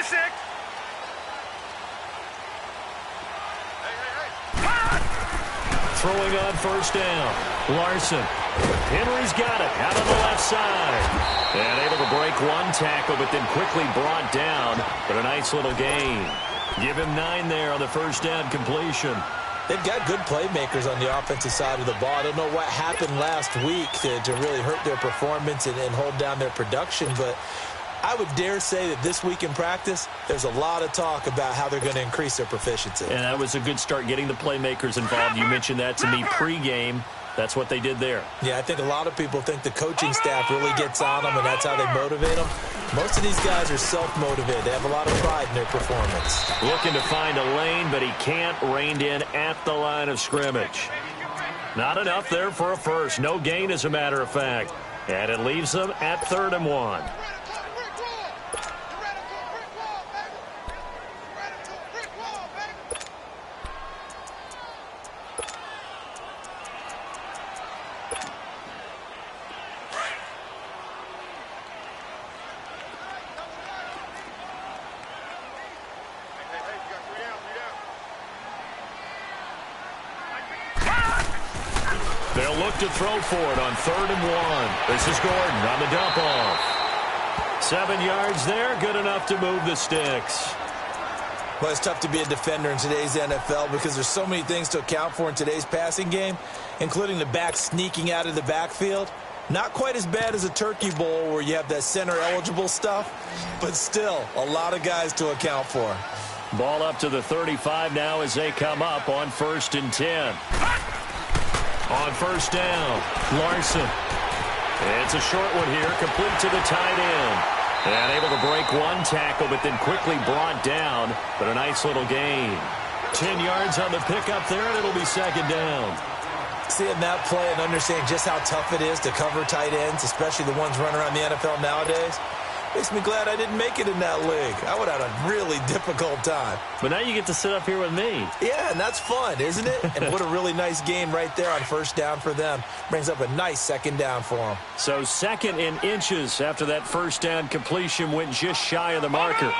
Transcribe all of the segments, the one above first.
sick. Throwing on first down. Larson. Henry's got it out on the left side. And able to break one tackle, but then quickly brought down. But a nice little gain. Give him 9 there on the first down completion. They've got good playmakers on the offensive side of the ball. I don't know what happened last week to really hurt their performance and hold down their production, but I would dare say that this week in practice, there's a lot of talk about how they're going to increase their proficiency. And that was a good start getting the playmakers involved. You mentioned that to me pregame. That's what they did there. Yeah, I think a lot of people think the coaching staff really gets on them, and that's how they motivate them. Most of these guys are self-motivated. They have a lot of pride in their performance. Looking to find a lane, but he can't. Reined in at the line of scrimmage. Not enough there for a first. No gain, as a matter of fact. And it leaves them at 3rd and 1. They'll look to throw for it on 3rd and 1. This is Gordon on the dump off. 7 yards there, good enough to move the sticks. Well, it's tough to be a defender in today's NFL because there's so many things to account for in today's passing game, including the back sneaking out of the backfield. Not quite as bad as a turkey bowl where you have that center-eligible stuff, but still a lot of guys to account for. Ball up to the 35 now as they come up on 1st and 10. On first down, Larson. It's a short one here, complete to the tight end. And able to break one tackle, but then quickly brought down. But a nice little gain. 10 yards on the pickup there, and it'll be 2nd down. Seeing that play and understanding just how tough it is to cover tight ends, especially the ones running around the NFL nowadays, makes me glad I didn't make it in that league. I would have had a really difficult time. But now you get to sit up here with me. Yeah, and that's fun, isn't it? And what a really nice game right there on first down for them. Brings up a nice 2nd down for them. So 2nd in inches after that first down completion went just shy of the marker.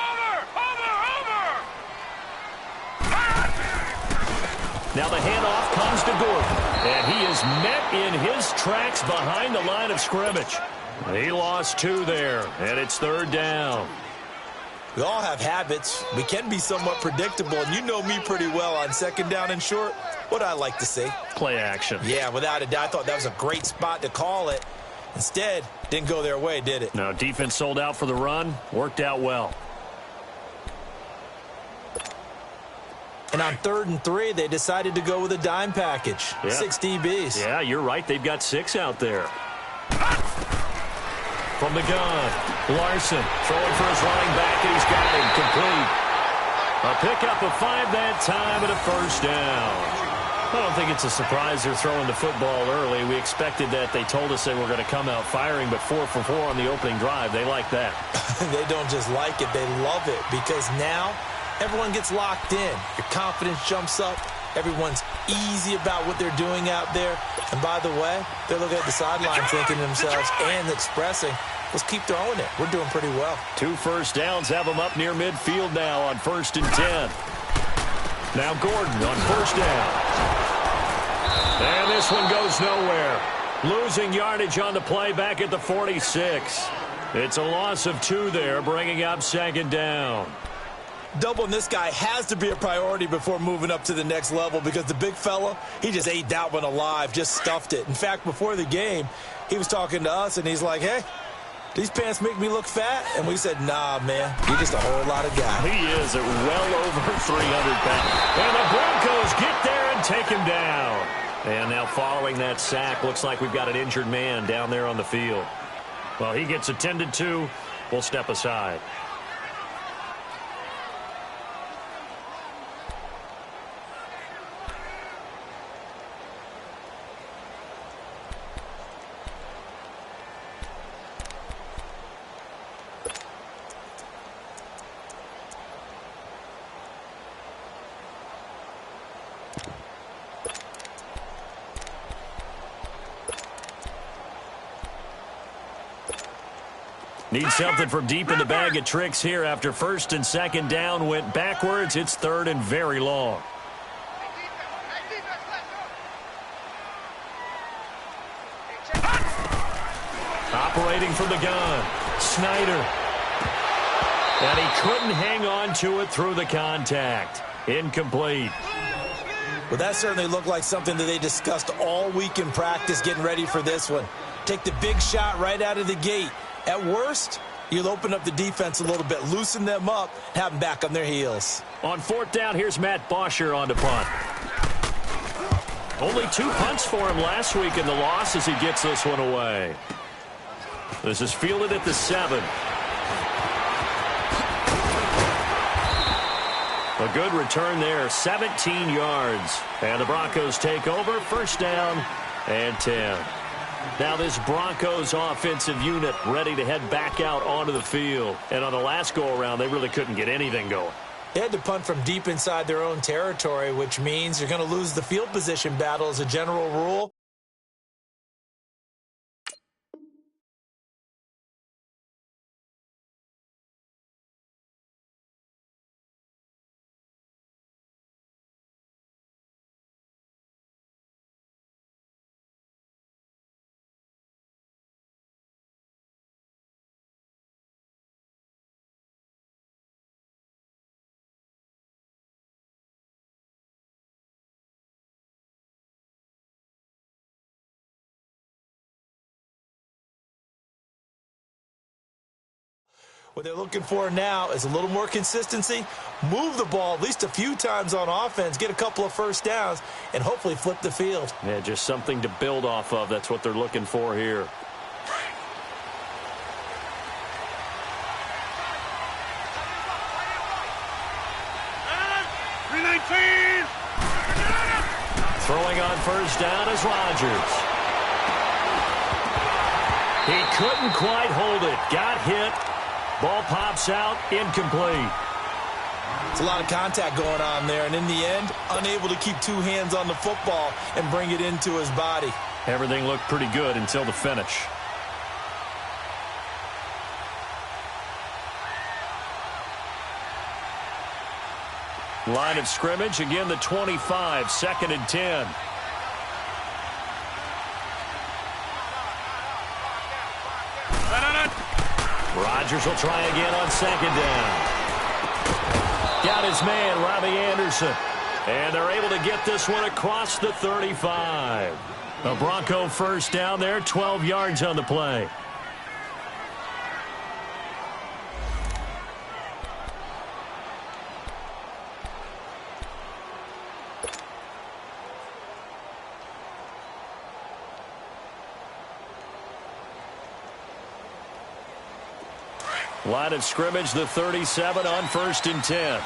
Now the handoff comes to Gordon. And he is met in his tracks behind the line of scrimmage. He lost 2 there, and it's 3rd down. We all have habits. We can be somewhat predictable, and you know me pretty well on 2nd down and short. What I like to see. Play action. Yeah, without a doubt. I thought that was a great spot to call it. Instead, didn't go their way, did it? No, defense sold out for the run. Worked out well. And on 3rd and 3, they decided to go with a dime package. Yeah. 6 DBs. Yeah, you're right. They've got 6 out there. From the gun, Larson throwing for his running back, and he's got him complete. A pickup of 5 that time and a first down. I don't think it's a surprise they're throwing the football early. We expected that. They told us they were going to come out firing, but 4 for 4 on the opening drive. They like that. They don't just like it, they love it, because now everyone gets locked in. Your confidence jumps up. Everyone's easy about what they're doing out there. And by the way, they're looking at the sideline thinking to themselves and expressing, let's keep throwing it. We're doing pretty well. 2 first downs have them up near midfield now on 1st and 10. Now Gordon on first down. And this one goes nowhere. Losing yardage on the play back at the 46. It's a loss of 2 there, bringing up 2nd down. Doubling this guy has to be a priority before moving up to the next level because the big fella, he just ate that one alive, just stuffed it. In fact, before the game, he was talking to us, and he's like, hey, these pants make me look fat? And we said, nah, man, you're just a whole lot of guy. He is at well over 300 pounds. And the Broncos get there and take him down. And now following that sack, looks like we've got an injured man down there on the field. Well, he gets attended to. We'll step aside. Need something from deep in the bag of tricks here after first and second down went backwards. It's third and very long. Operating from the gun, Snyder. And he couldn't hang on to it through the contact. Incomplete. Well, that certainly looked like something that they discussed all week in practice getting ready for this one. Take the big shot right out of the gate. At worst, you'll open up the defense a little bit, loosen them up, have them back on their heels. On fourth down, here's Matt Bosher on the punt. Only 2 punts for him last week in the loss as he gets this one away. This is fielded at the 7. A good return there, 17 yards. And the Broncos take over, first down and 10. Now this Broncos offensive unit ready to head back out onto the field. And on the last go-around, they really couldn't get anything going. They had to punt from deep inside their own territory, which means you're going to lose the field position battle as a general rule. What they're looking for now is a little more consistency, move the ball at least a few times on offense, get a couple of first downs, and hopefully flip the field. Yeah, just something to build off of. That's what they're looking for here. Throwing on first down is Rodgers. He couldn't quite hold it. Got hit. Ball pops out, incomplete. It's a lot of contact going on there, and in the end, unable to keep 2 hands on the football and bring it into his body. Everything looked pretty good until the finish. Line of scrimmage, again the 25, second and 10. Rodgers will try again on second down. Got his man, Robbie Anderson. And they're able to get this one across the 35. A Bronco first down there, 12 yards on the play. Line of scrimmage, the 37 on first and 10.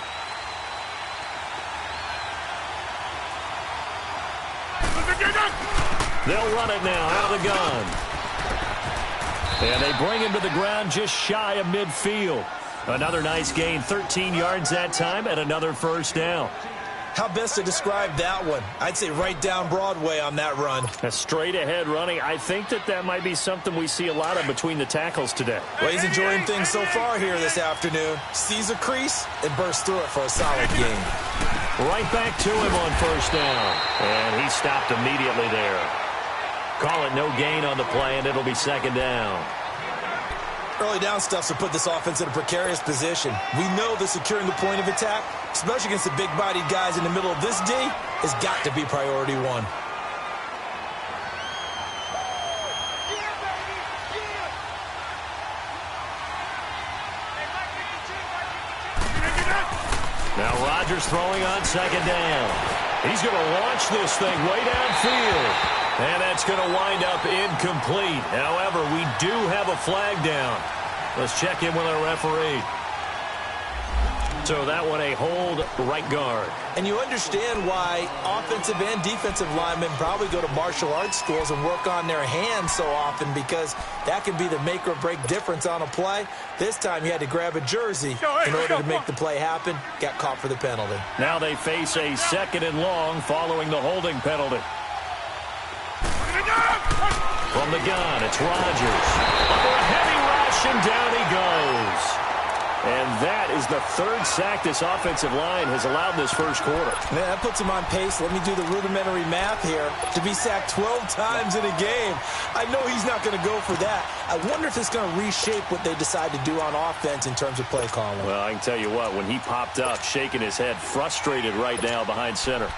They'll run it now out of the gun. And they bring him to the ground just shy of midfield. Another nice gain, 13 yards that time, and another first down. How best to describe that one? I'd say right down Broadway on that run. A straight-ahead running. I think that might be something we see a lot of between the tackles today. Well, he's enjoying things so far here this afternoon. Sees a crease and bursts through it for a solid gain. Right back to him on first down. And he stopped immediately there. Call it no gain on the play, and it'll be second down. Early down stuffs will put this offense in a precarious position. We know that securing the point of attack, especially against the big-bodied guys in the middle of this D, has got to be priority one. Now Rodgers throwing on second down. He's going to launch this thing way downfield. And that's going to wind up incomplete. However, we do have a flag down. Let's check in with our referee. So that one a hold right guard. And you understand why offensive and defensive linemen probably go to martial arts schools and work on their hands so often, because that can be the make or break difference on a play. This time he had to grab a jersey in order to make the play happen. Got caught for the penalty. Now they face a second and long following the holding penalty. From the gun, it's Rodgers. Under a heavy right possession. Down he goes. And that is the third sack this offensive line has allowed this first quarter. Man, that puts him on pace. Let me do the rudimentary math here. To be sacked 12 times in a game, I know he's not going to go for that. I wonder if it's going to reshape what they decide to do on offense in terms of play calling. Well, I can tell you what, when he popped up, shaking his head, frustrated right now behind center.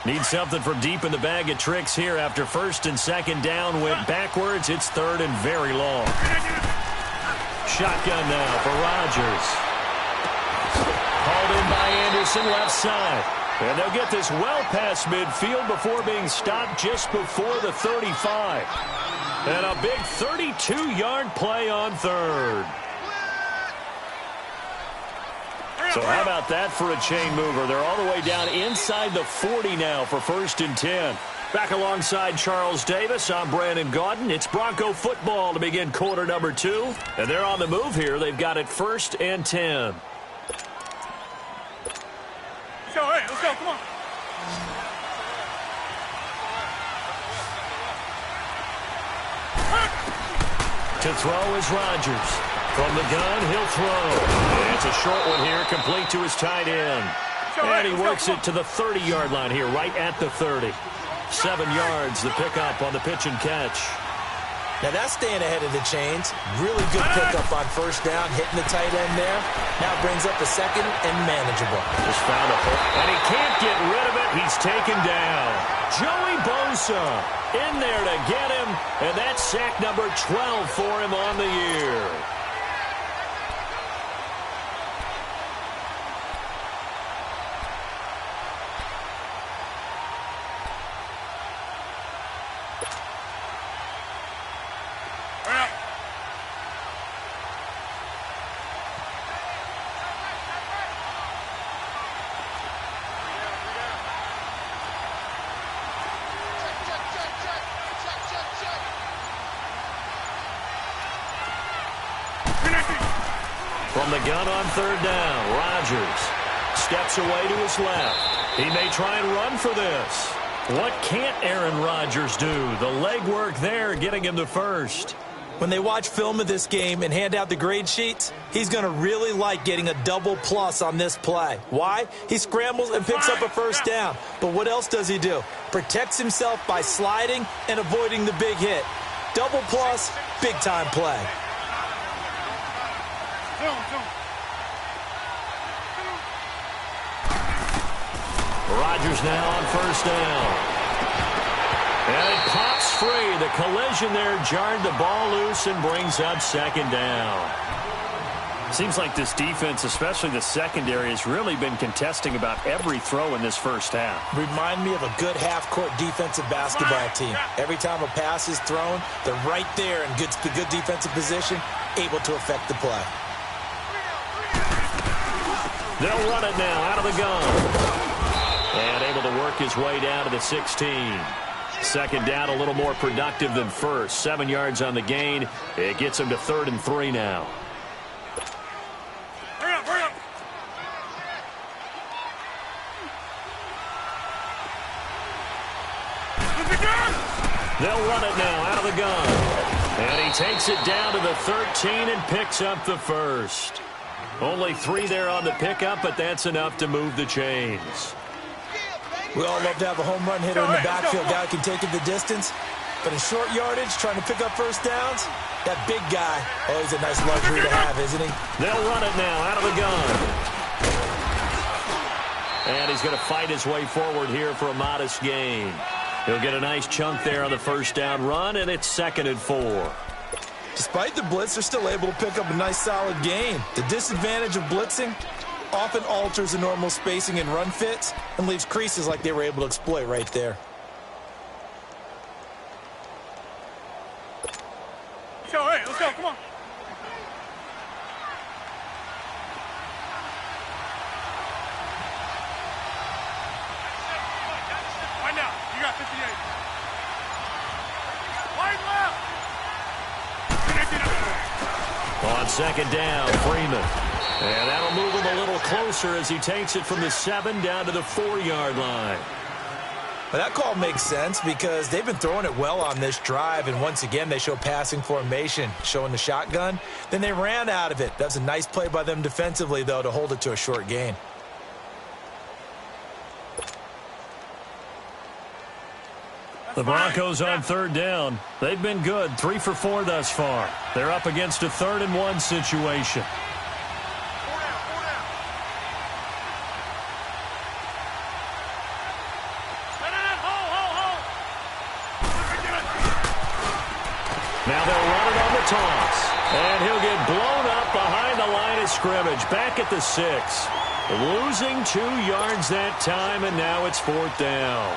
Need something from deep in the bag of tricks here after first and second down went backwards. It's third and very long. Shotgun now for Rodgers. Called in by Anderson left side. And they'll get this well past midfield before being stopped just before the 35. And a big 32-yard play on third. So how about that for a chain mover? They're all the way down inside the 40 now for first and 10. Back alongside Charles Davis, I'm Brandon Gaudin. It's Bronco football to begin quarter number 2. And they're on the move here. They've got it first and 10. Let's go, hey, let's go, come on. To throw is Rodgers. From the gun, he'll throw. It's a short one here, complete to his tight end. And he works it to the 30-yard line here, right at the 30. 7 yards, the pickup on the pitch and catch. Now that's staying ahead of the chains. Really good pickup on first down, hitting the tight end there. Now brings up a second and manageable. Just found a hole, and he can't get rid of it. He's taken down. Joey Bosa in there to get him, and that's sack number 12 for him on the year. From the gun on third down, Rodgers steps away to his left. He may try and run for this. What can't Aaron Rodgers do? The legwork there getting him to first. When they watch film of this game and hand out the grade sheets, he's going to really like getting a double plus on this play. Why? He scrambles and picks up a first down. But what else does he do? Protects himself by sliding and avoiding the big hit. Double plus, big-time play. Rodgers now on first down. And it pops free. The collision there jarred the ball loose and brings up second down. Seems like this defense, especially the secondary, has really been contesting about every throw in this first half. Remind me of a good half-court defensive basketball team. Every time a pass is thrown, they're right there in good defensive position, able to affect the play. They'll run it now out of the gun. And able to work his way down to the 16. Second down a little more productive than first. 7 yards on the gain. It gets him to 3rd and 3 now. Hurry up, hurry up. They'll run it now out of the gun. And he takes it down to the 13 and picks up the first. Only 3 there on the pickup, but that's enough to move the chains. We all love to have a home run hitter in the backfield. Guy can take it the distance. But in short yardage, trying to pick up first downs, that big guy, oh, he's a nice luxury to have, isn't he? They'll run it now out of the gun. And he's going to fight his way forward here for a modest gain. He'll get a nice chunk there on the first down run, and it's 2nd and 4. Despite the blitz, they're still able to pick up a nice solid gain. The disadvantage of blitzing often alters the normal spacing and run fits and leaves creases like they were able to exploit right there. Let's go, hey, let's go, come on. Right now, you got 58. Wide left. On second down, Freeman. And that'll move him a little closer as he takes it from the 7 down to the 4-yard line. Well, that call makes sense because they've been throwing it well on this drive, and once again, they show passing formation, showing the shotgun. Then they ran out of it. That's a nice play by them defensively, though, to hold it to a short gain. The Broncos on third down. They've been good, 3 for 4 thus far. They're up against a 3rd and 1 situation. Now they'll run it on the toss. And he'll get blown up behind the line of scrimmage. Back at the 6. Losing 2 yards that time, and now it's 4th down.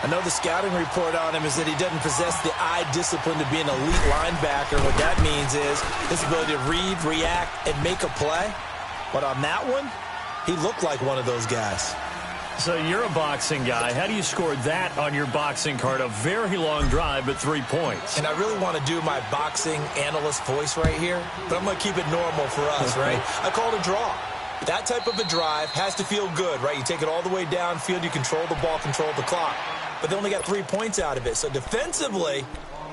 I know the scouting report on him is that he doesn't possess the eye discipline to be an elite linebacker. What that means is his ability to read, react, and make a play. But on that one, he looked like one of those guys. So you're a boxing guy. How do you score that on your boxing card? A very long drive, but 3 points. And I really want to do my boxing analyst voice right here, but I'm going to keep it normal for us, right? I call it a draw. That type of a drive has to feel good, right? You take it all the way downfield, you control the ball, control the clock. But they only got 3 points out of it. So defensively,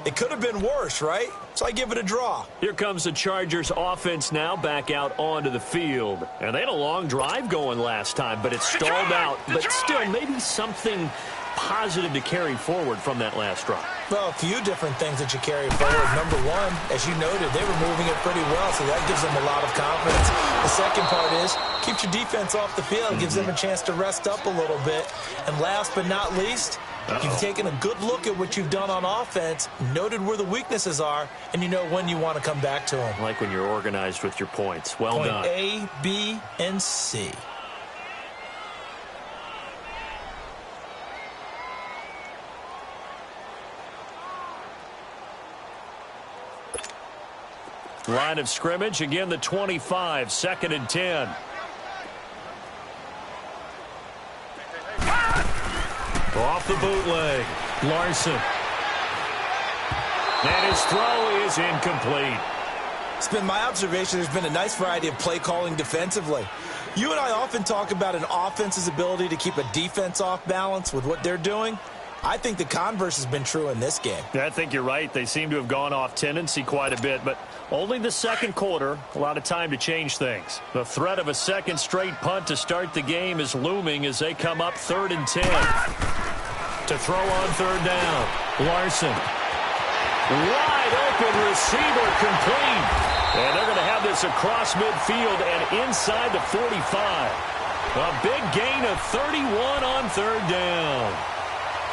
it could have been worse, right? So I give it a draw. Here comes the Chargers offense now back out onto the field. And they had a long drive going last time, but it stalled out. But still, maybe something positive to carry forward from that last drive. Well, a few different things that you carry forward. Number one, as you noted, they were moving it pretty well, so that gives them a lot of confidence. The second part is, keeps your defense off the field, gives them a chance to rest up a little bit. And last but not least, you've taken a good look at what you've done on offense, noted where the weaknesses are, and you know when you want to come back to them. I like when you're organized with your points. Well done. Point A, B, and C. Line of scrimmage, again the 25, 2nd and 10. Off the bootleg, Larson. And his throw is incomplete. It's been my observation there's been a nice variety of play calling defensively. You and I often talk about an offense's ability to keep a defense off balance with what they're doing. I think the converse has been true in this game. Yeah, I think you're right. They seem to have gone off tendency quite a bit, but only the second quarter, a lot of time to change things. The threat of a second straight punt to start the game is looming as they come up 3rd and 10. To throw on 3rd down, Larson. Wide open receiver complete. And they're going to have this across midfield and inside the 45. A big gain of 31 on 3rd down.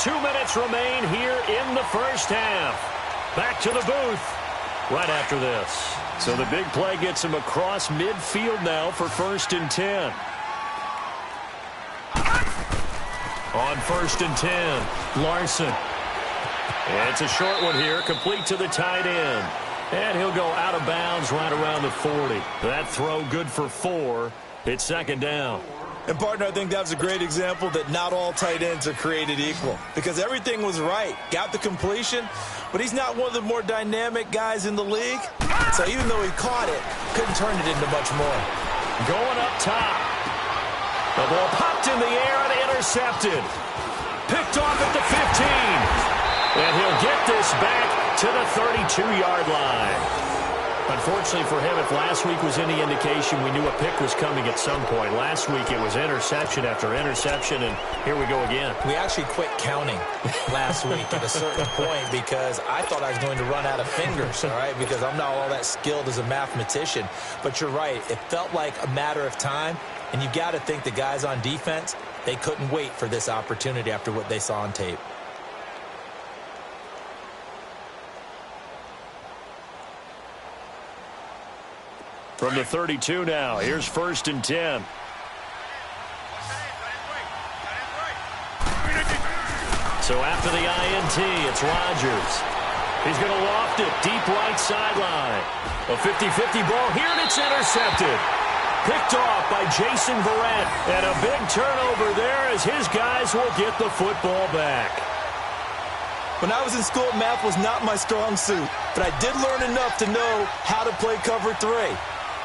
2 minutes remain here in the first half. Back to the booth right after this. So the big play gets him across midfield now for 1st and 10. On 1st and 10, Larson. It's a short one here, complete to the tight end. And he'll go out of bounds right around the 40. That throw good for 4. It's 2nd down. And, partner, I think that was a great example that not all tight ends are created equal. Because everything was right. Got the completion, but he's not one of the more dynamic guys in the league. So even though he caught it, couldn't turn it into much more. Going up top. The ball popped in the air and intercepted. Picked off at the 15. And he'll get this back to the 32-yard line. Unfortunately for him, if last week was any indication, we knew a pick was coming at some point. Last week it was interception after interception, and here we go again. We actually quit counting last week at a certain point because I thought I was going to run out of fingers, all right, because I'm not all that skilled as a mathematician. But you're right. It felt like a matter of time, and you got to think the guys on defense, they couldn't wait for this opportunity after what they saw on tape. From the 32 now, here's 1st and 10. So after the INT, it's Rodgers. He's going to loft it deep right sideline. A 50-50 ball here, and it's intercepted. Picked off by Jason Verrett. And a big turnover there as his guys will get the football back. When I was in school, math was not my strong suit, but I did learn enough to know how to play cover 3.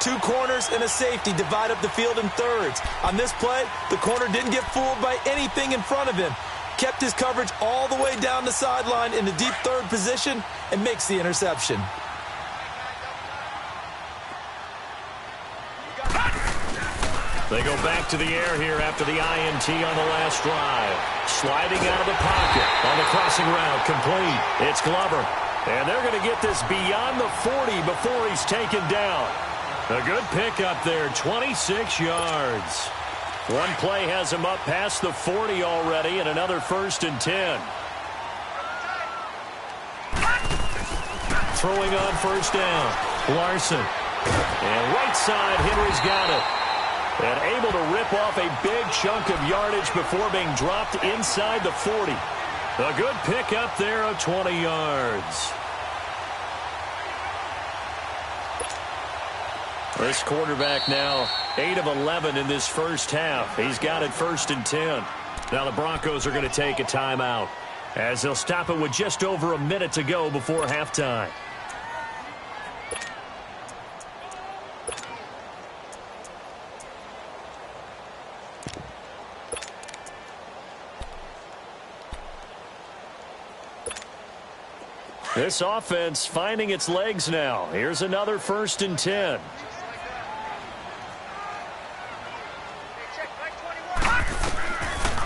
2 corners and a safety divide up the field in thirds. On this play, the corner didn't get fooled by anything in front of him. kept his coverage all the way down the sideline in the deep third position and makes the interception. They go back to the air here after the INT on the last drive. Sliding out of the pocket on the crossing route, complete. It's Glover. And they're going to get this beyond the 40 before he's taken down. A good pickup there, 26 yards. One play has him up past the 40 already, and another 1st and 10. Throwing on 1st down, Larson. And right side, Henry's got it. And able to rip off a big chunk of yardage before being dropped inside the 40. A good pickup there of 20 yards. This quarterback now 8 of 11 in this first half. He's got it 1st and 10. Now the Broncos are going to take a timeout as they'll stop it with just over a minute to go before halftime. This offense finding its legs now. Here's another 1st and 10.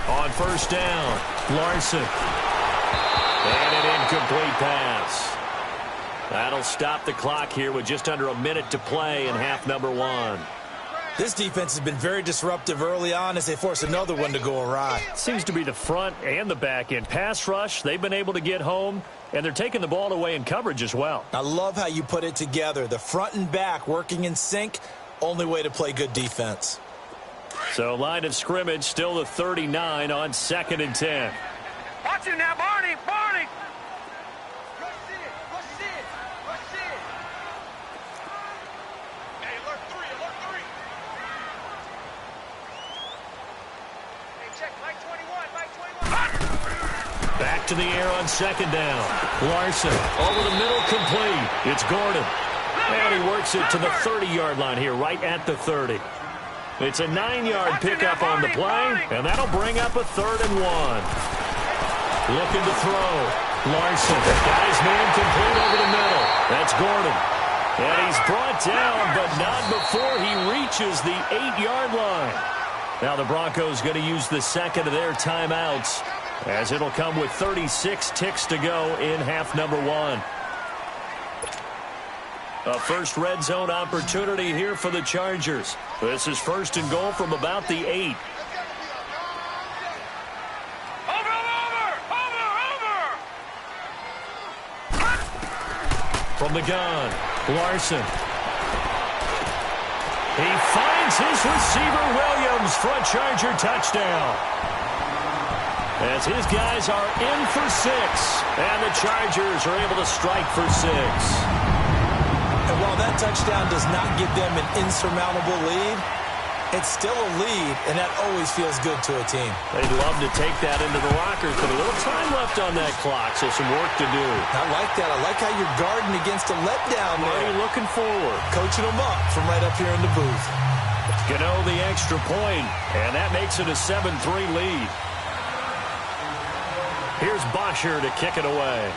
On 1st down, Larson. And an incomplete pass. That'll stop the clock here with just under a minute to play in half number 1. This defense has been very disruptive early on as they force another one to go awry. Seems to be the front and the back end. Pass rush, they've been able to get home, and they're taking the ball away in coverage as well. I love how you put it together. The front and back working in sync, only way to play good defense. So line of scrimmage still the 39 on 2nd and 10. Watch him now, Barney! Barney! Hey, alert 3, alert 3. Hey, check, Mike 21, Mike 21. Back to the air on 2nd down. Larson over the middle, complete. It's Gordon. And he works it to the 30-yard line here, right at the 30. It's a 9-yard pickup on the play, and that'll bring up a 3rd and 1. Looking to throw. Larson, got his man complete over the middle. That's Gordon. And he's brought down, but not before he reaches the 8-yard line. Now the Broncos going to use the second of their timeouts, as it'll come with 36 ticks to go in half number 1. A first red zone opportunity here for the Chargers. This is 1st and goal from about the 8. From the gun, Larson. He finds his receiver, Williams, for a Charger touchdown. As his guys are in for 6, and the Chargers are able to strike for 6. And while that touchdown does not give them an insurmountable lead, it's still a lead, and that always feels good to a team. They'd love to take that into the lockers, but a little time left on that clock, so some work to do. I like that. I like how you're guarding against a letdown there. Marty looking forward. Coaching them up from right up here in the booth. Gano the extra point, and that makes it a 7-3 lead. Here's Bosher to kick it away.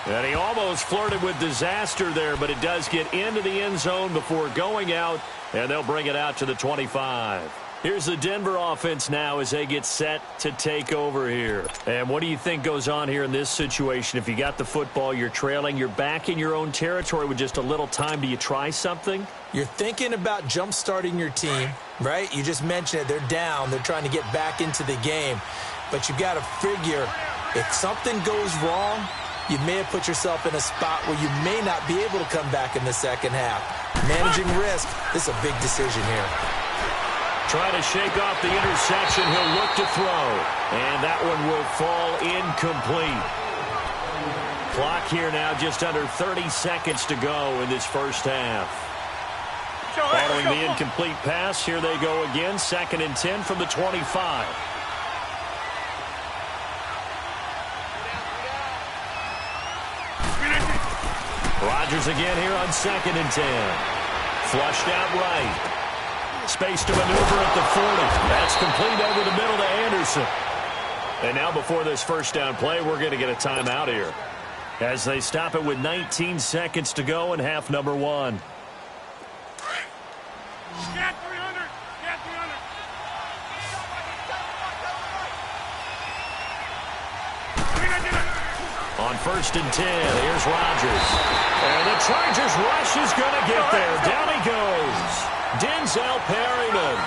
And he almost flirted with disaster there, but it does get into the end zone before going out, and they'll bring it out to the 25. Here's the Denver offense now as they get set to take over here. And what do you think goes on here in this situation? If you got the football, you're trailing, you're back in your own territory with just a little time. Do you try something? You're thinking about jump-starting your team, right? You just mentioned it. They're down. They're trying to get back into the game. But you got to figure if something goes wrong, you may have put yourself in a spot where you may not be able to come back in the second half. Managing risk, this is a big decision here. Trying to shake off the interception. He'll look to throw. And that one will fall incomplete. Clock here now just under 30 seconds to go in this first half. Following the incomplete pass, here they go again. 2nd and 10 from the 25. Rodgers again here on 2nd and 10. Flushed out right. Space to maneuver at the 40. That's complete over the middle to Anderson. And now before this first down play, we're going to get a timeout here, as they stop it with 19 seconds to go in half number one. Get 300! Get 300! On 1st and 10, here's Rodgers. And the Chargers rush is going to get there. Down he goes. Denzel Perryman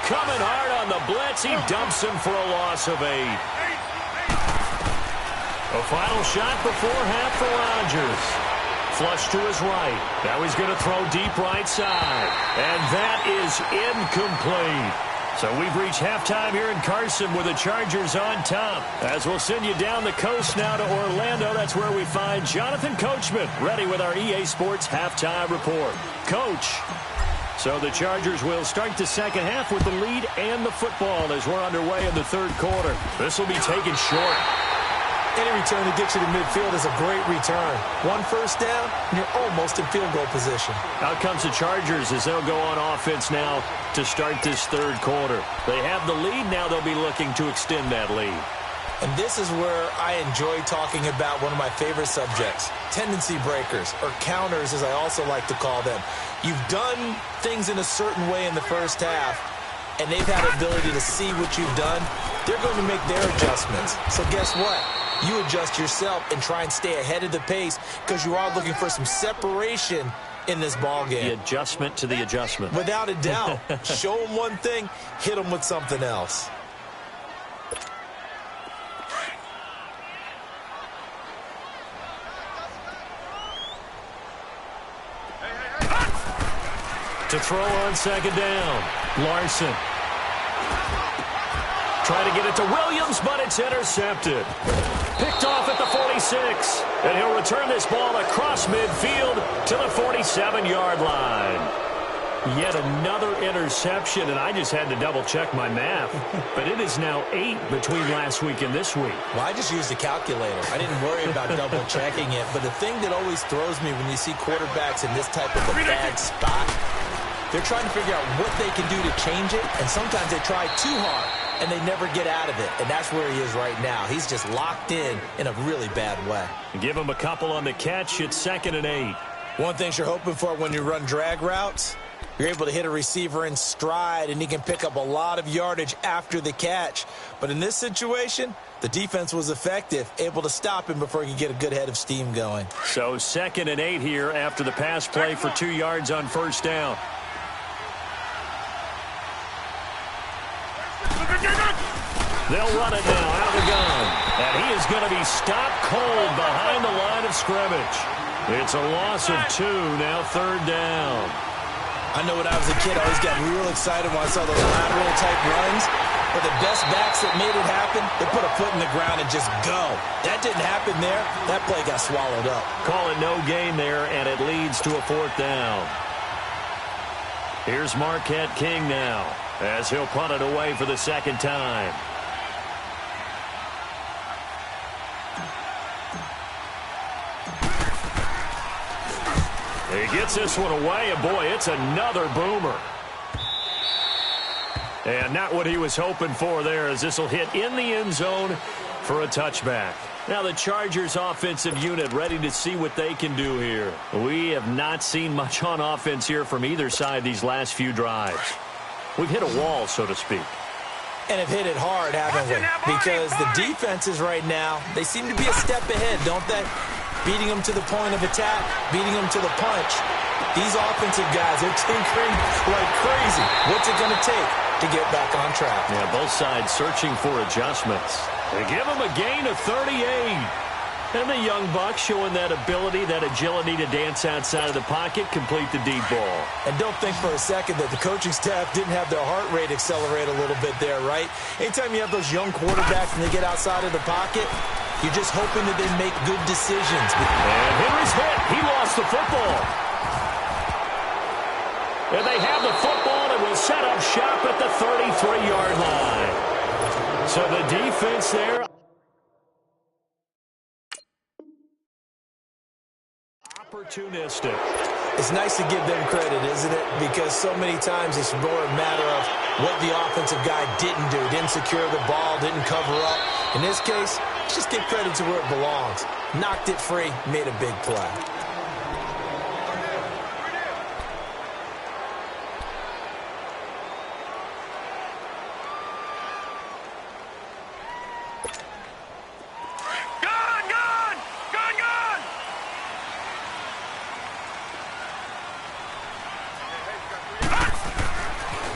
coming hard on the blitz. He dumps him for a loss of 8. A final shot before half for Rodgers. Flush to his right. Now he's going to throw deep right side. And that is incomplete. So we've reached halftime here in Carson with the Chargers on top. As we'll send you down the coast now to Orlando, that's where we find Jonathan Coachman ready with our EA Sports halftime report. Coach. So the Chargers will start the second half with the lead and the football as we're underway in the third quarter. This will be taken short. Any return that gets you to midfield is a great return. 1 first down, and you're almost in field goal position. Out comes the Chargers as they'll go on offense now to start this third quarter. They have the lead. Now they'll be looking to extend that lead. And this is where I enjoy talking about one of my favorite subjects, tendency breakers, or counters as I also like to call them. You've done things in a certain way in the first half, and they've had the ability to see what you've done. They're going to make their adjustments. So guess what? You adjust yourself and try and stay ahead of the pace because you are looking for some separation in this ball game. The adjustment to the adjustment. Without a doubt. Show them one thing, hit them with something else. To throw on second down, Larson. Trying to get it to Williams, but it's intercepted. Picked off at the 46. And he'll return this ball across midfield to the 47-yard line. Yet another interception, and I just had to double-check my math. But it is now 8 between last week and this week. Well, I just used a calculator. I didn't worry about double-checking it. But the thing that always throws me when you see quarterbacks in this type of a bad spot, they're trying to figure out what they can do to change it, and sometimes they try too hard, and they never get out of it. And that's where he is right now. He's just locked in a really bad way. Give him a couple on the catch. It's 2nd and 8. One thing you're hoping for when you run drag routes, you're able to hit a receiver in stride, and he can pick up a lot of yardage after the catch. But in this situation, the defense was effective, able to stop him before he could get a good head of steam going. So 2nd and 8 here after the pass play for 2 yards on first down. They'll run it now out of the gun. And he is going to be stopped cold behind the line of scrimmage. It's a loss of 2, now 3rd down. I know when I was a kid, I always got real excited when I saw those lateral-type runs. But the best backs that made it happen, they put a foot in the ground and just go. That didn't happen there. That play got swallowed up. Call it no gain there, and it leads to a 4th down. Here's Marquette King now, as he'll punt it away for the 2nd time. He gets this one away, and boy, it's another boomer. And not what he was hoping for there, as this will hit in the end zone for a touchback. Now the Chargers offensive unit ready to see what they can do here. We have not seen much on offense here from either side these last few drives. We've hit a wall, so to speak. And have hit it hard, haven't we? Because the defenses right now, they seem to be a step ahead, don't they? Beating them to the point of attack, beating them to the punch. These offensive guys, they're tinkering like crazy. What's it going to take to get back on track? Yeah, both sides searching for adjustments. They give them a gain of 38. And the young buck showing that ability, that agility to dance outside of the pocket, complete the deep ball. And don't think for a second that the coaching staff didn't have their heart rate accelerate a little bit there, right? Anytime you have those young quarterbacks and they get outside of the pocket, you're just hoping that they make good decisions. And Henry's hit. He lost the football. And they have the football and will set up shop at the 33-yard line. So the defense there. Opportunistic. It's nice to give them credit, isn't it? Because so many times it's more a matter of what the offensive guy didn't do. Didn't secure the ball, didn't cover up. In this case, let's just give credit to where it belongs. Knocked it free, made a big play.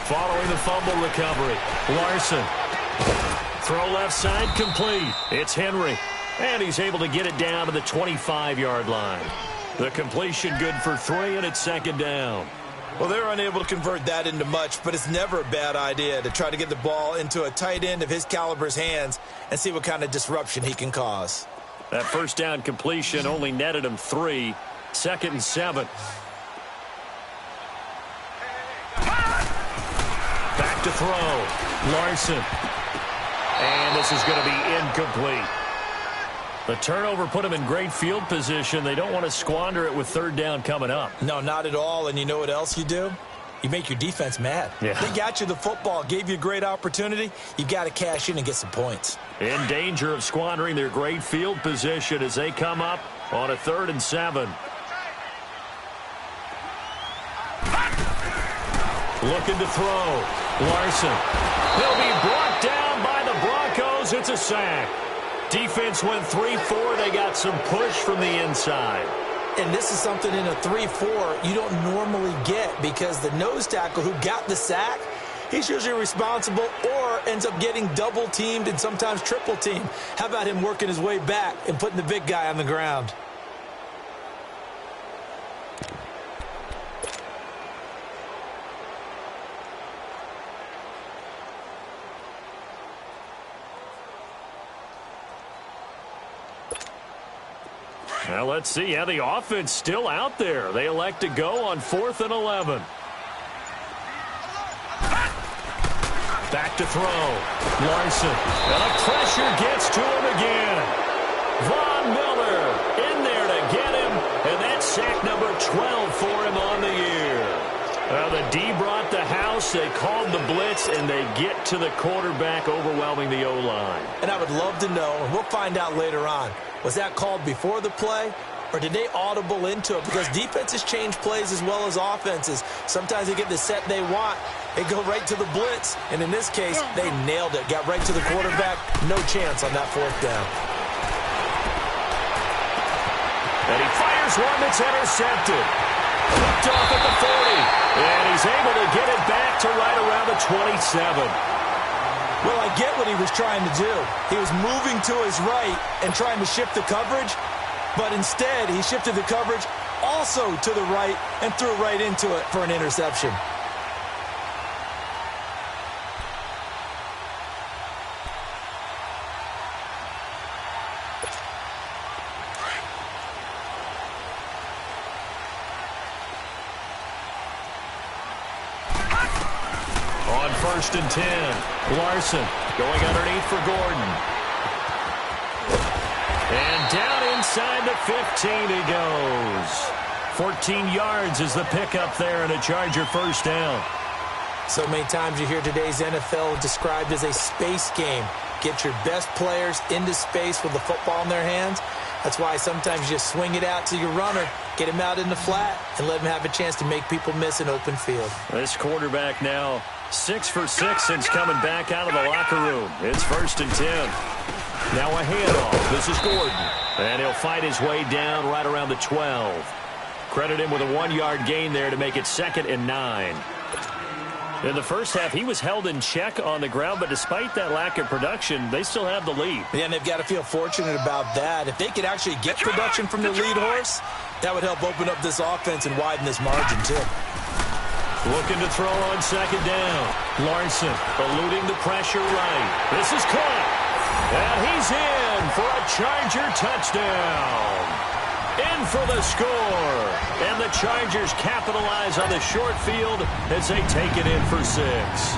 Following the fumble recovery, Larson. Throw left side complete. It's Henry. And he's able to get it down to the 25-yard line. The completion good for 3, and it's second down. Well, they're unable to convert that into much, but it's never a bad idea to try to get the ball into a tight end of his caliber's hands and see what kind of disruption he can cause. That first down completion only netted him 3. Second and 7. Back to throw. Larson. And this is going to be incomplete. The turnover put him in great field position. They don't want to squander it with third down coming up. No, not at all. And you know what else you do? You make your defense mad. Yeah. They got you the football, gave you a great opportunity. You got to cash in and get some points. In danger of squandering their great field position as they come up on a 3rd and 7. Looking to throw. Larson. He'll be brought down by the Broncos. It's a sack. Defense went 3-4. They got some push from the inside. And this is something in a 3-4 you don't normally get because the nose tackle who got the sack, he's usually responsible or ends up getting double-teamed and sometimes triple-teamed. How about him working his way back and putting the big guy on the ground? Now let's see how the offense still out there. They elect to go on 4th and 11. Back to throw. Larson. And the pressure gets to him again. Von Miller in there to get him. And that's sack number 12 for him on the year. The D brought the house. They called the blitz, and they get to the quarterback, overwhelming the O-line. And I would love to know, and we'll find out later on, was that called before the play, or did they audible into it? Because defenses change plays as well as offenses. Sometimes they get the set they want. They go right to the blitz. And in this case, they nailed it. Got right to the quarterback. No chance on that 4th down. And he fires one that's intercepted. Picked off at the 40. And he's able to get it back to right around the 27. Well, I get what he was trying to do. He was moving to his right and trying to shift the coverage, but instead he shifted the coverage also to the right and threw right into it for an interception. On 1st and 10, Larson going underneath for Gordon. And down inside the 15 he goes. 14 yards is the pickup there and a Charger first down. So many times you hear today's NFL described as a space game. Get your best players into space with the football in their hands. That's why sometimes you just swing it out to your runner, get him out in the flat, and let him have a chance to make people miss an open field. This quarterback now 6 for 6 since coming back out of the locker room. It's 1st and 10. Now a handoff. This is Gordon. And he'll fight his way down right around the 12. Credit him with a 1-yard gain there to make it 2nd and 9. In the first half, he was held in check on the ground, but despite that lack of production, they still have the lead. Yeah, and they've got to feel fortunate about that. If they could actually get production from the lead horse, that would help open up this offense and widen this margin, too. Looking to throw on 2nd down. Larson eluding the pressure right. This is caught. And he's in for a Charger touchdown. In for the score. And the Chargers capitalize on the short field as they take it in for 6.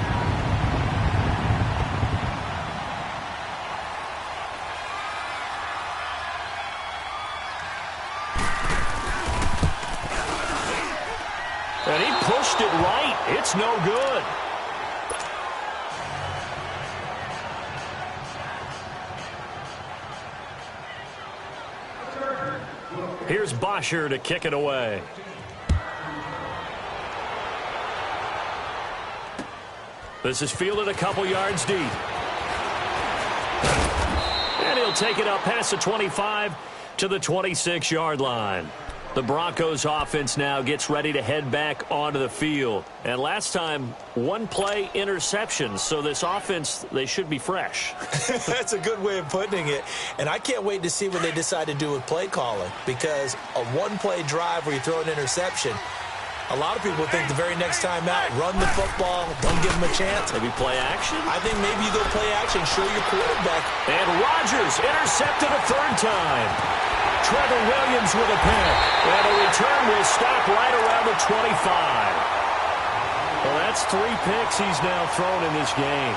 pushed it right. It's no good. Here's Bosher to kick it away. This is fielded a couple yards deep. And he'll take it up past the 25 to the 26-yard line. The Broncos offense now gets ready to head back onto the field. And last time, one-play interception. So this offense, they should be fresh. That's a good way of putting it. And I can't wait to see what they decide to do with play calling. Because a one-play drive where you throw an interception, a lot of people think the very next time out, run the football, don't give them a chance. Maybe play action? I think maybe you go play action, show your quarterback. And Rodgers intercepted a third time. Trevor Williams with a pick. And a return will stop right around the 25. Well, that's 3 picks he's now thrown in this game.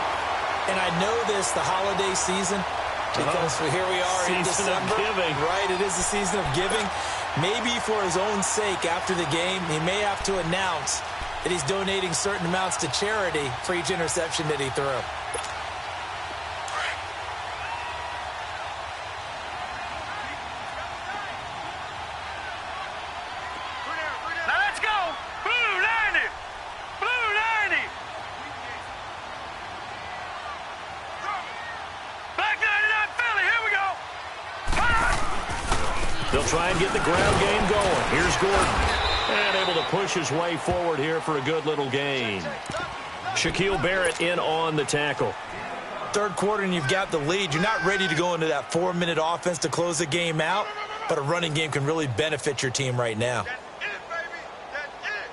And I know this, the holiday season, because here we are in December. Season of giving. Right, it is the season of giving. Maybe for his own sake after the game, he may have to announce that he's donating certain amounts to charity for each interception that he threw. Now let's go. Blue 90. Blue 90. Black 99 Philly. Here we go. They'll try and get the ground game going. Here's Gordon. And able to push his way forward here for a good little gain. Shaquille Barrett in on the tackle. Third quarter and you've got the lead. You're not ready to go into that 4-minute offense to close the game out, but a running game can really benefit your team right now. That's it, baby. That's it.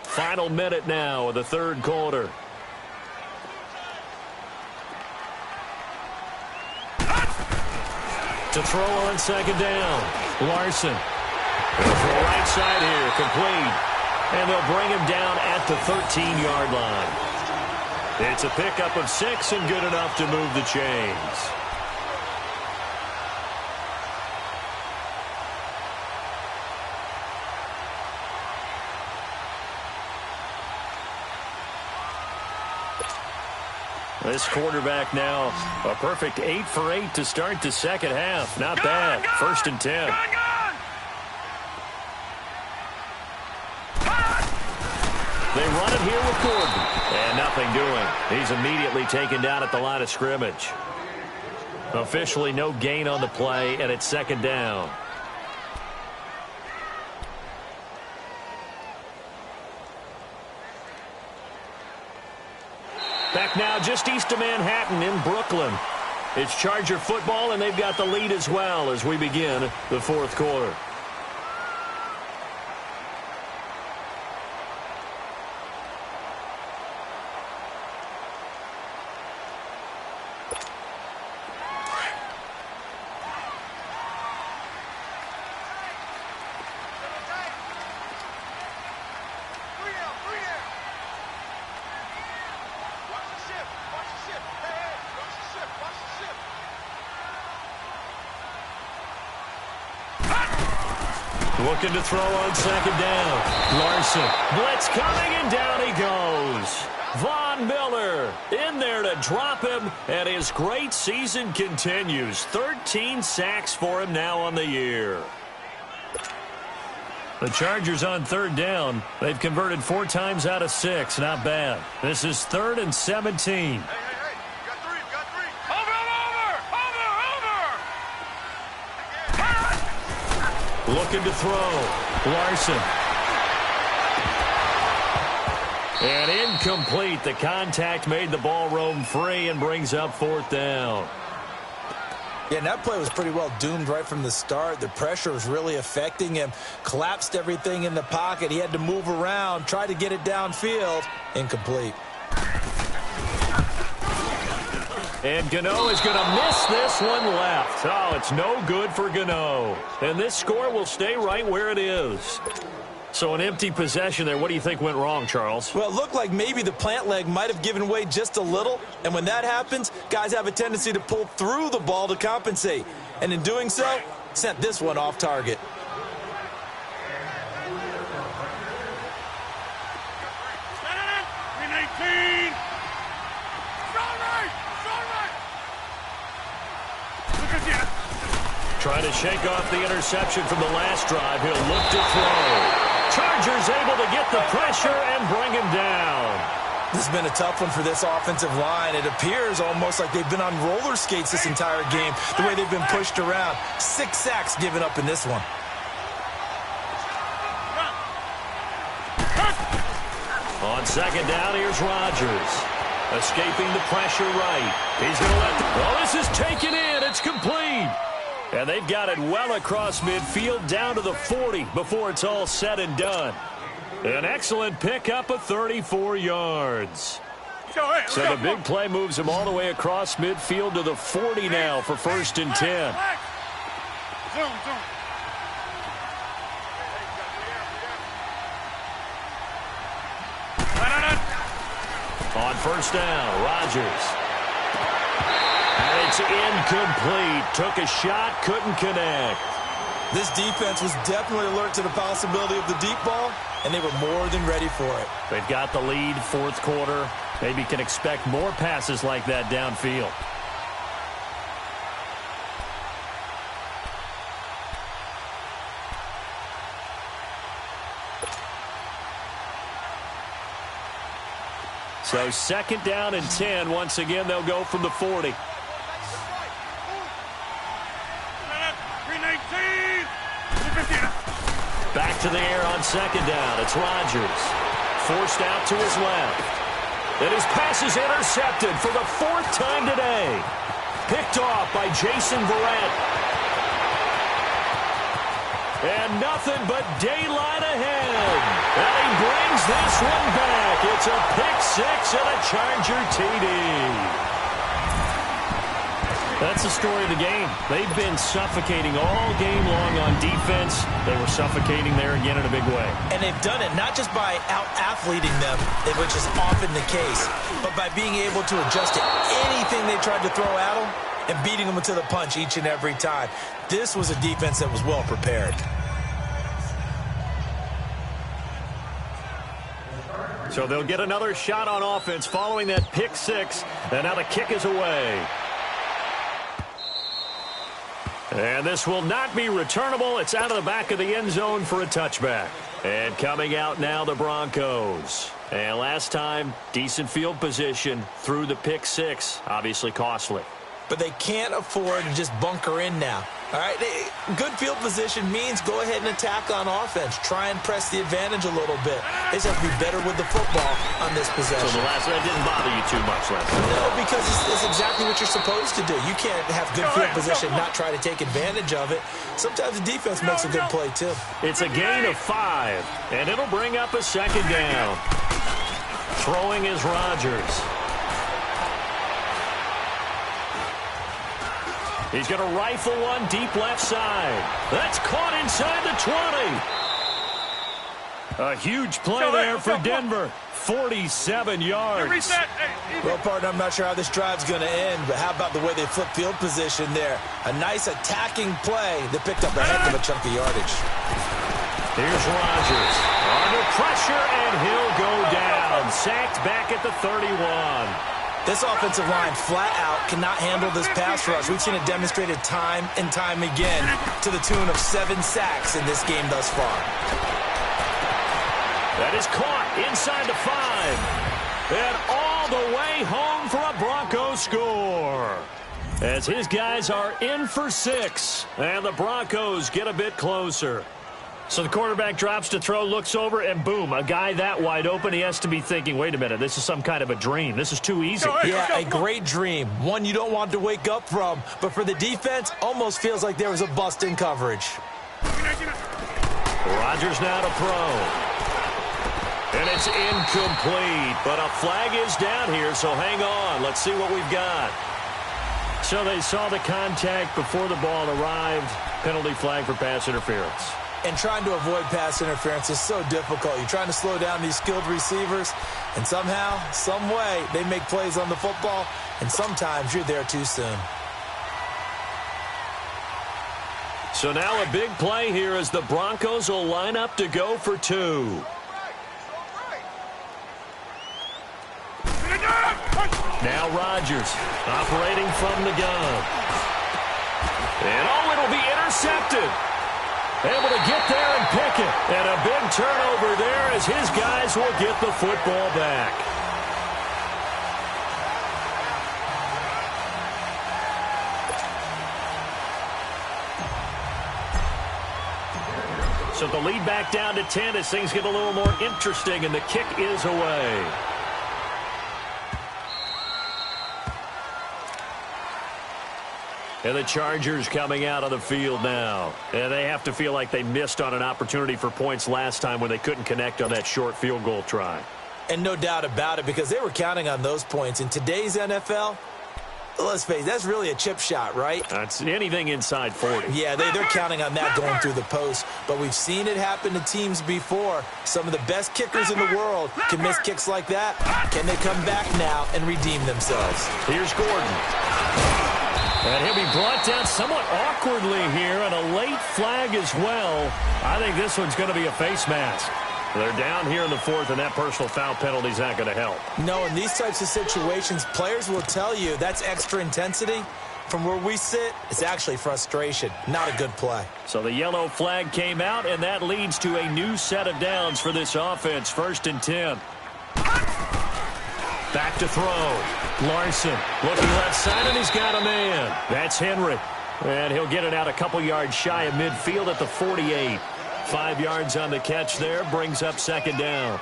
Final minute now of the third quarter. To throw on second down. Larson. From the right side here, complete. And they'll bring him down at the 13-yard line. It's a pickup of 6 and good enough to move the chains. This quarterback now, a perfect 8 for 8 to start the second half. Not bad. First and 10. They run it here with Gordon. And nothing doing. He's immediately taken down at the line of scrimmage. Officially no gain on the play, and it's second down. Back now just east of Manhattan in Brooklyn. It's Charger football, and they've got the lead as well as we begin the fourth quarter. Looking to throw on second down. Larson. Blitz coming, and down he goes. Von Miller in there to drop him, and his great season continues. 13 sacks for him now on the year. The Chargers on third down. They've converted 4 times out of 6. Not bad. This is 3rd and 17. Looking to throw. Larson. And incomplete. The contact made the ball roam free and brings up 4th down. Yeah, and that play was pretty well doomed right from the start. The pressure was really affecting him. Collapsed everything in the pocket. He had to move around, try to get it downfield. Incomplete. And Gano is going to miss this one left. Oh, it's no good for Gano. And this score will stay right where it is. So an empty possession there. What do you think went wrong, Charles? Well, it looked like maybe the plant leg might have given way just a little. And when that happens, guys have a tendency to pull through the ball to compensate. And in doing so, sent this one off target. Trying to shake off the interception from the last drive. He'll look to throw. Chargers able to get the pressure and bring him down. This has been a tough one for this offensive line. It appears almost like they've been on roller skates this entire game, the way they've been pushed around. 6 sacks given up in this one. On second down, here's Rodgers. Escaping the pressure right. He's going to let this is taken in. It's complete. And they've got it well across midfield down to the 40 before it's all said and done. An excellent pickup of 34 yards. So the big play moves him all the way across midfield to the 40 now for 1st and 10. On 1st down, Rodgers. And it's incomplete. Took a shot, couldn't connect. This defense was definitely alert to the possibility of the deep ball, and they were more than ready for it. They've got the lead, 4th quarter. Maybe can expect more passes like that downfield. So 2nd down and 10. Once again, they'll go from the 40. Back to the air on 2nd down. It's Rodgers. Forced out to his left. And his pass is intercepted for the 4th time today. Picked off by Jason Verrett. And nothing but daylight ahead. And he brings this one back. It's a pick-6 and a Charger TD. That's the story of the game. They've been suffocating all game long on defense. They were suffocating there again in a big way. And they've done it not just by out-athleting them, which is often the case, but by being able to adjust to anything they tried to throw at them and beating them to the punch each and every time. This was a defense that was well prepared. So they'll get another shot on offense following that pick-6. And now the kick is away. And this will not be returnable. It's out of the back of the end zone for a touchback. And coming out now, the Broncos. And last time, decent field position through the pick-6. Obviously costly. But they can't afford to just bunker in now. All right, good field position means go ahead and attack on offense. Try and press the advantage a little bit. They just have to be better with the football on this possession. So the last one didn't bother you too much last time? No, because it's exactly what you're supposed to do. You can't have good field position, not try to take advantage of it. Sometimes the defense makes a good play, too. It's a gain of 5, and it'll bring up a 2nd down. Throwing is Rodgers. He's going to rifle one deep left side. That's caught inside the 20. A huge play there for Denver. 47 yards. Well, partner, I'm not sure how this drive's going to end, but how about the way they flip field position there? A nice attacking play that picked up a heck of a chunk of yardage. Here's Rodgers. Under pressure, and he'll go down. Sacked back at the 31. This offensive line, flat out, cannot handle this pass rush. We've seen it demonstrated time and time again to the tune of 7 sacks in this game thus far. That is caught inside the 5. And all the way home for a Broncos score. As his guys are in for 6. And the Broncos get a bit closer. So the quarterback drops to throw, looks over, and boom, a guy that wide open. He has to be thinking, wait a minute, this is some kind of a dream. This is too easy. Yeah, a great dream. One you don't want to wake up from. But for the defense, almost feels like there was a bust in coverage. Rodgers now to throw. And it's incomplete. But a flag is down here, so hang on. Let's see what we've got. So they saw the contact before the ball arrived. Penalty flag for pass interference. And trying to avoid pass interference is so difficult. You're trying to slow down these skilled receivers, and somehow, some way, they make plays on the football, and sometimes you're there too soon. So now a big play here as the Broncos will line up to go for two. Now Rodgers operating from the gun. And it'll be intercepted. Able to get there and pick it. And a big turnover there as his guys will get the football back. So the lead back down to 10 as things get a little more interesting, and the kick is away. And the Chargers coming out of the field now. And they have to feel like they missed on an opportunity for points last time when they couldn't connect on that short field goal try. And no doubt about it, because they were counting on those points. In today's NFL, let's face it, that's really a chip shot, right? That's anything inside 40. Yeah, they're counting on that going through the post. But we've seen it happen to teams before. Some of the best kickers in the world can miss kicks like that. Can they come back now and redeem themselves? Here's Gordon. And he'll be brought down somewhat awkwardly here, and a late flag as well. I think this one's going to be a face mask. They're down here in the fourth, and that personal foul penalty is not going to help. No, in these types of situations, players will tell you that's extra intensity. From where we sit, it's actually frustration, not a good play. So the yellow flag came out, and that leads to a new set of downs for this offense. 1st and 10. Back to throw. Larson looking left side, and he's got a man. That's Henry. And he'll get it out a couple yards shy of midfield at the 48. 5 yards on the catch there, brings up 2nd down.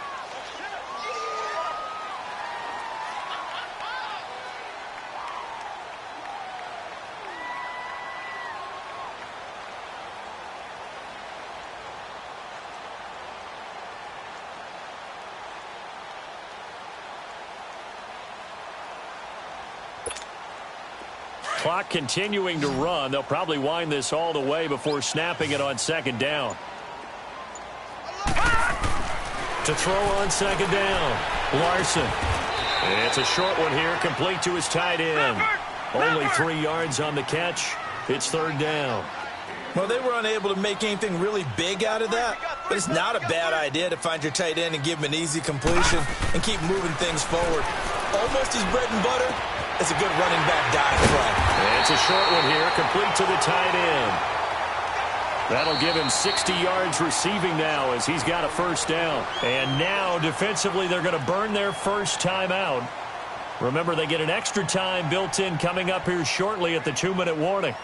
Clock continuing to run. They'll probably wind this all the way before snapping it on 2nd down. To throw on 2nd down. Larson. It's a short one here, complete to his tight end. Only 3 yards on the catch. It's 3rd down. Well, they were unable to make anything really big out of that, but it's not a bad idea to find your tight end and give him an easy completion and keep moving things forward. Almost his bread and butter. It's a good running back dive play. It's a short one here, complete to the tight end. That'll give him 60 yards receiving now as he's got a 1st down. And now, defensively, they're going to burn their first time out. Remember, they get an extra time built in coming up here shortly at the 2-minute warning.